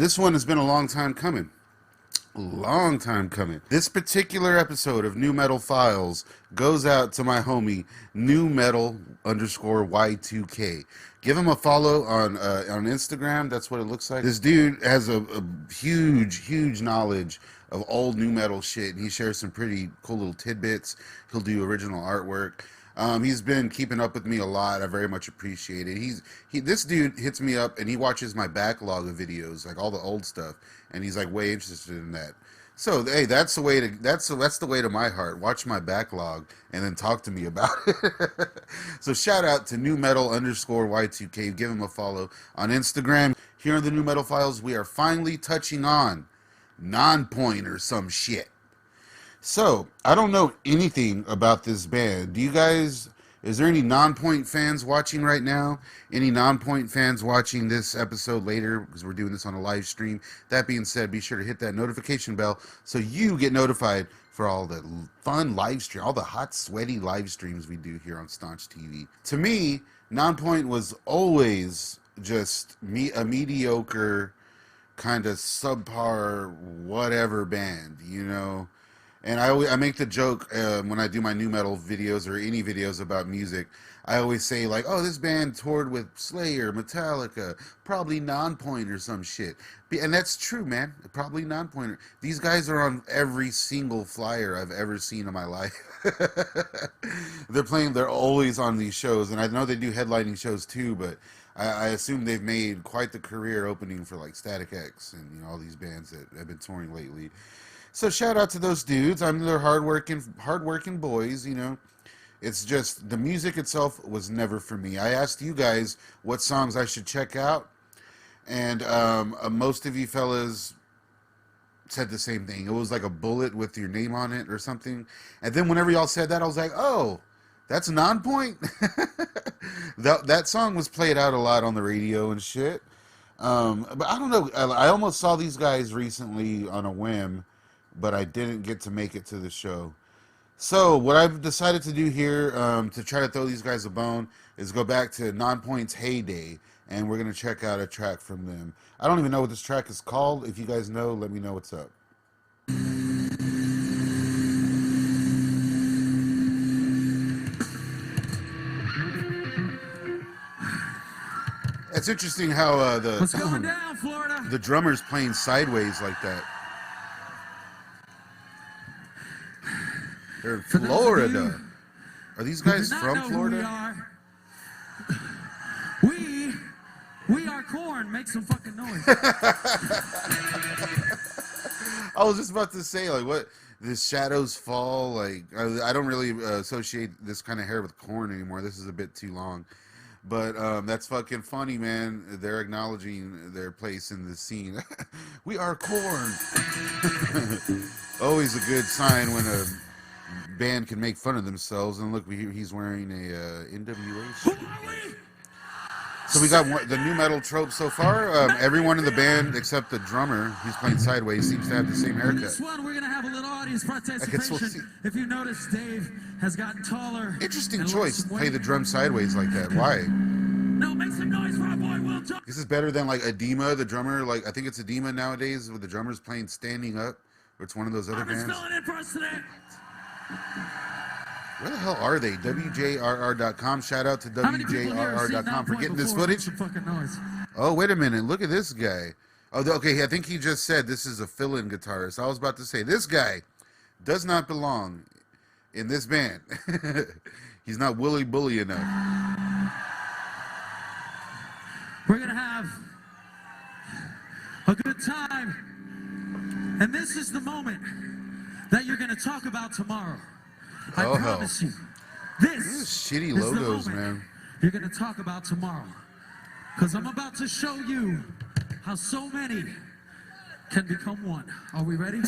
This one has been a long time coming. Long time coming. This particular episode of New Metal Files goes out to my homie New Metal underscore Y2K. Give him a follow on Instagram. That's what it looks like. This dude has a huge knowledge of old new metal shit, and he shares some pretty cool little tidbits. He'll do original artwork. He's been keeping up with me a lot. I very much appreciate it. This dude hits me up and he watches my backlog of videos, like all the old stuff, and he's like way interested in that. So hey, that's the way to my heart. Watch my backlog and then talk to me about it. So shout out to New Metal underscore Y2K. Give him a follow on Instagram. Here on the New Metal Files, we are finally touching on NONPOINT or some shit. So, I don't know anything about this band. Is there any NONPOINT fans watching right now? Any NONPOINT fans watching this episode later? Because we're doing this on a live stream. That being said, be sure to hit that notification bell so you get notified for all the fun live stream, all the hot, sweaty live streams we do here on Staunch TV. To me, NONPOINT was always just a mediocre, kind of subpar, whatever band, you know? And I make the joke when I do my new metal videos or any videos about music. I always say like, oh, this band toured with Slayer, Metallica, probably NONPOINT or some shit. And that's true, man. Probably NONPOINT. These guys are on every single flyer I've ever seen in my life. They're always on these shows. And I know they do headlining shows too, but I assume they've made quite the career opening for like Static X and all these bands that have been touring lately. So shout out to those dudes. They're hardworking boys, It's just the music itself was never for me. I asked you guys what songs I should check out, and most of you fellas said the same thing. It was like a bullet with your name on it or something. And then whenever y'all said that, I was like, oh, that's NONPOINT? That song was played out a lot on the radio and shit. But I don't know. I almost saw these guys recently on a whim, but I didn't get to make it to the show. So what I've decided to do here to try to throw these guys a bone is go back to NONPOINT's heyday, and we're going to check out a track from them. I don't even know what this track is called. If you guys know, let me know what's up. It's interesting how What's going down, Florida? The drummer's playing sideways like that. They're in Florida. Are these guys from Florida? We are Corn. Make some fucking noise. I was just about to say, like, what? The shadows fall. Like, I don't really associate this kind of hair with Corn anymore. This is a bit too long. But that's fucking funny, man. They're acknowledging their place in the scene. We are Corn. Always a good sign when a band can make fun of themselves. And look, he's wearing a NWA shirt. So we got the new metal trope so far. Everyone in the band except the drummer, who's playing sideways, seems to have the same haircut. This one, we're going to have a little audience participation. If you notice, Dave has gotten taller. Interesting choice, play the drum sideways like that. Why? No, make some noise for our boy Will Jones. This is better than like Edema, the drummer. Like, I think it's Edema nowadays, with the drummers playing standing up. Or it's one of those other bands. Filling in for us today. Where the hell are they? WJRR.com. Shout out to WJRR.com for getting this footage. Oh, wait a minute. Look at this guy. Oh, okay. I think he just said this is a fill-in guitarist. I was about to say, this guy does not belong in this band. He's not Willy Bully enough. We're going to have a good time. And this is the moment that you're going to talk about tomorrow. I promise you. This shitty logos, man. You're going to talk about tomorrow. Because I'm about to show you how so many can become one. Are we ready?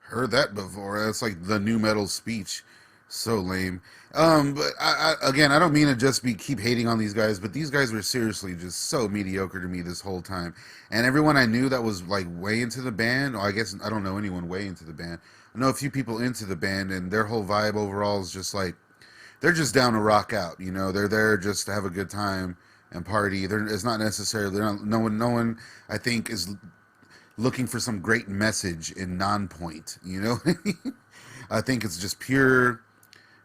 Heard that before. That's like the new metal speech. So lame. But again, I don't mean to just keep hating on these guys, but these guys were seriously just so mediocre to me this whole time. And everyone I knew that was like way into the band, or I guess I don't know anyone way into the band. I know a few people into the band, and their whole vibe overall is just like, they're just down to rock out, They're there just to have a good time and party. It's not necessarily, no one, I think, is looking for some great message in non-point. You know what I mean? I think it's just pure,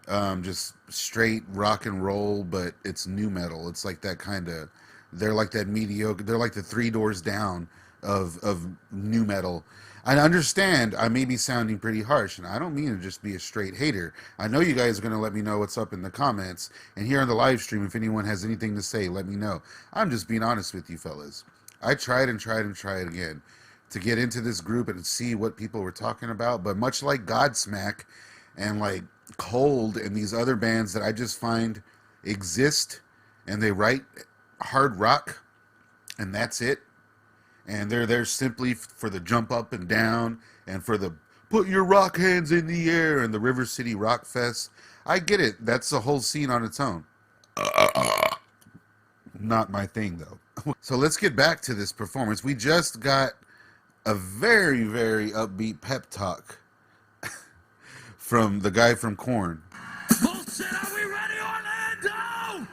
just straight rock and roll, but it's new metal. It's like that kind of, they're like that mediocre, they're like the Three Doors Down of new metal. I understand I may be sounding pretty harsh, and I don't mean to just be a straight hater. I know you guys are going to let me know what's up in the comments, and here on the live stream, if anyone has anything to say, let me know. I'm just being honest with you fellas. I tried and tried and tried again to get into this group and see what people were talking about, but much like Godsmack and like Cold and these other bands that I just find exist, and they write hard rock, and that's it. And they're there simply for the jump up and down and for the put your rock hands in the air and the River City Rock Fest. I get it. That's a whole scene on its own. Not my thing, though. So let's get back to this performance. We just got a very, very upbeat pep talk from the guy from Korn. Bullshit, are we ready, Orlando?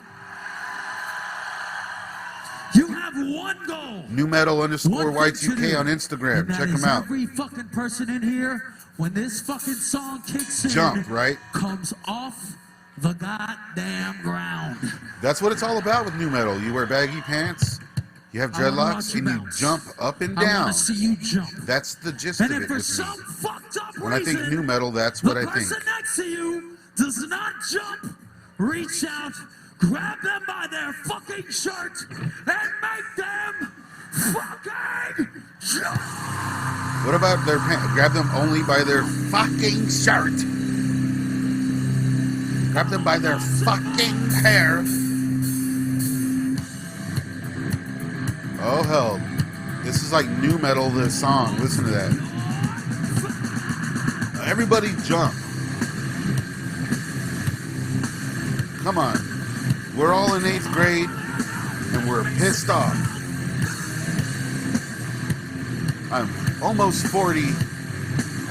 You have one goal. New Metal underscore Y2K on Instagram. Check them out. Every fucking person in here, when this fucking song kicks in, jump, right? Comes off the goddamn ground. That's what it's all about with new metal. You wear baggy pants, you have dreadlocks, and you jump up and down. I want to see you jump. That's the gist of it. And if for with some me. fucked up When reason, I think new metal, that's what I the think. person next to you does not jump, reach out, grab them by their fucking shirt, and make them fucking jump. What about their pants? Grab them only by their fucking shirt. Grab them by their fucking hair. Oh hell. This is like new metal, this song. Listen to that. Everybody jump. Come on. We're all in 8th grade and we're pissed off. I'm almost 40.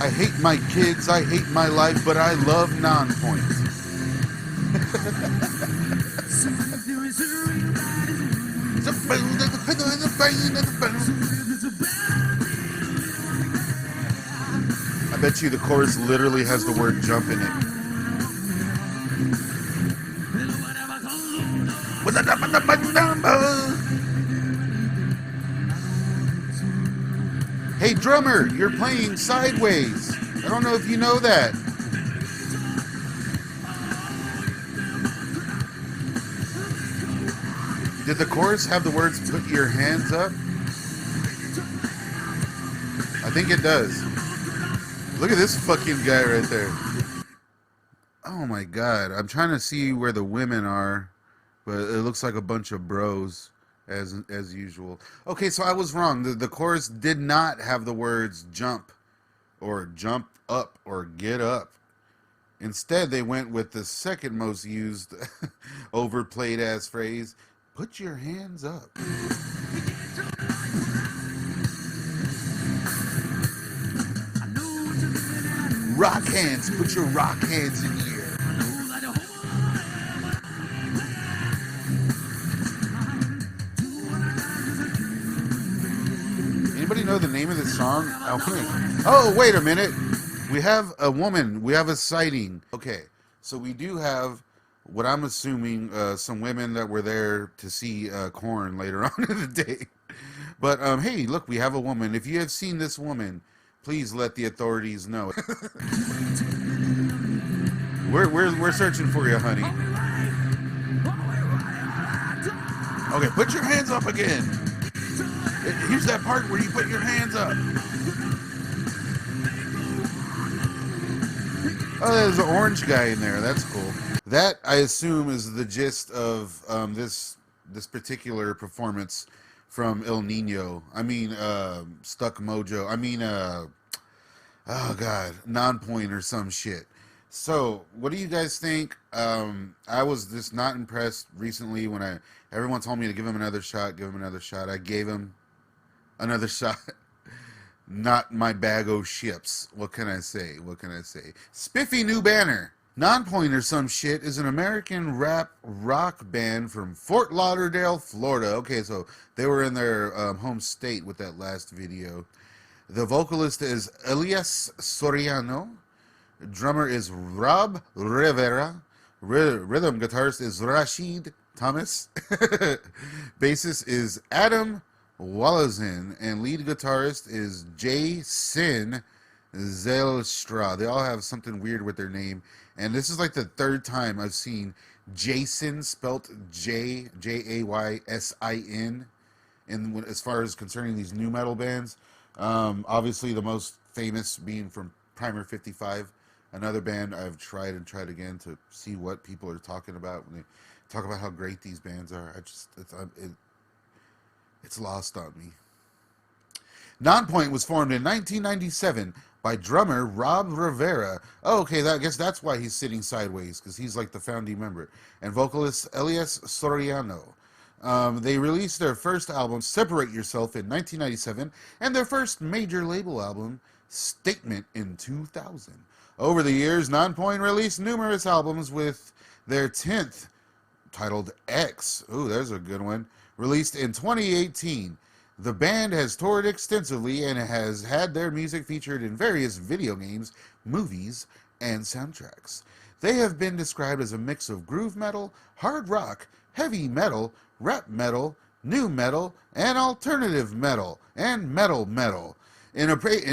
I hate my kids, I hate my life, but I love non-point. I bet you the chorus literally has the word jump in it. Hey drummer, you're playing sideways. I don't know if you know that. Did the chorus have the words put your hands up? I think it does. Look at this fucking guy right there. Oh my god. I'm trying to see where the women are, but it looks like a bunch of bros as usual. Okay, so I was wrong. The chorus did not have the words jump or jump up or get up. Instead, they went with the second most used overplayed ass phrase, put your hands up. Rock hands, put your rock hands in the air. Anybody know the name of this song? Oh, wait a minute. We have a woman. We have a sighting. Okay, so we do have what I'm assuming some women that were there to see Korn later on in the day. But hey, look, we have a woman. If you have seen this woman, please let the authorities know. We're searching for you, honey. Okay, put your hands up again. Here's that part where you put your hands up. Oh, there's an orange guy in there. That's cool. That, I assume, is the gist of this particular performance from El Nino. I mean, Stuck Mojo. I mean, oh god, Non-Point or some shit. So, what do you guys think? I was just not impressed recently when everyone told me to give him another shot, give him another shot. I gave him another shot. Not my bag o' chips. What can I say? What can I say? Spiffy new banner. NonPoint Or some shit is an American rap rock band from Fort Lauderdale, Florida. Okay, so they were in their home state with that last video. The vocalist is Elias Soriano. Drummer is Rob Rivera. Rhythm guitarist is Rashid Thomas. Bassist is Adam Wallazin. And lead guitarist is Jason Zelstra. They all have something weird with their name. And this is like the third time I've seen Jason spelt Jaysin in as far as concerning these new metal bands. Obviously, the most famous being from Primer 55, another band I've tried and tried again to see what people are talking about when they talk about how great these bands are. It's lost on me. NonPoint was formed in 1997 by drummer Rob Rivera. Oh, okay, I guess that's why he's sitting sideways, because he's like the founding member. And vocalist Elias Soriano. They released their first album, Separate Yourself, in 1997, and their first major label album, Statement, in 2000. Over the years, NonPoint released numerous albums, with their 10th, titled X, ooh, there's a good one, released in 2018. The band has toured extensively and has had their music featured in various video games, movies, and soundtracks. They have been described as a mix of groove metal, hard rock, heavy metal, rap metal, new metal, and alternative metal, and metal. In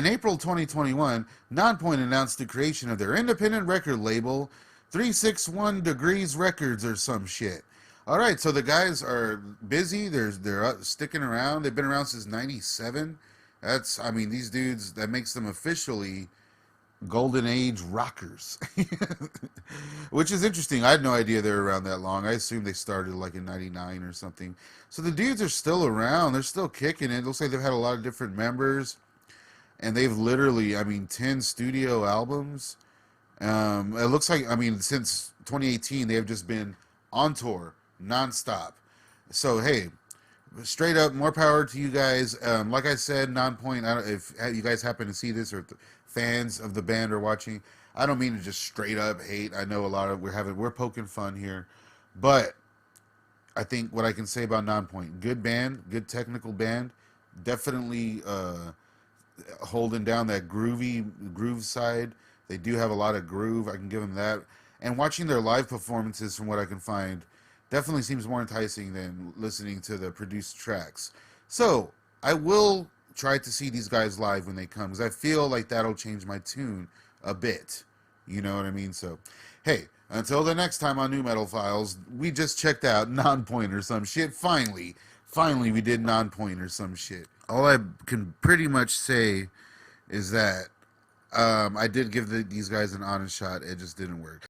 April 2021, NonPoint announced the creation of their independent record label, 361 Degrees Records or some shit. All right, so the guys are busy. They're sticking around. They've been around since '97. These dudes, that makes them officially golden age rockers, which is interesting. I had no idea they were around that long. I assumed they started like in '99 or something. So the dudes are still around. They're still kicking it. It looks like they've had a lot of different members, and they've literally, 10 studio albums. It looks like, since 2018, they have just been on tour nonstop. So hey, straight up, more power to you guys. Like I said, NonPoint, if you guys happen to see this, or if the fans of the band are watching, I don't mean to just straight up hate. I know a lot of we're poking fun here, but I think what I can say about NonPoint, good band, good technical band, definitely holding down that groove side. They do have a lot of groove. I can give them that. And watching their live performances, from what I can find, definitely seems more enticing than listening to the produced tracks. So I will try to see these guys live when they come, because I feel like that'll change my tune a bit. You know what I mean? So, hey, until the next time on New Metal Files, we just checked out NonPoint Or some shit. Finally, we did NonPoint Or some shit. All I can pretty much say is that I did give these guys an honest shot. It just didn't work.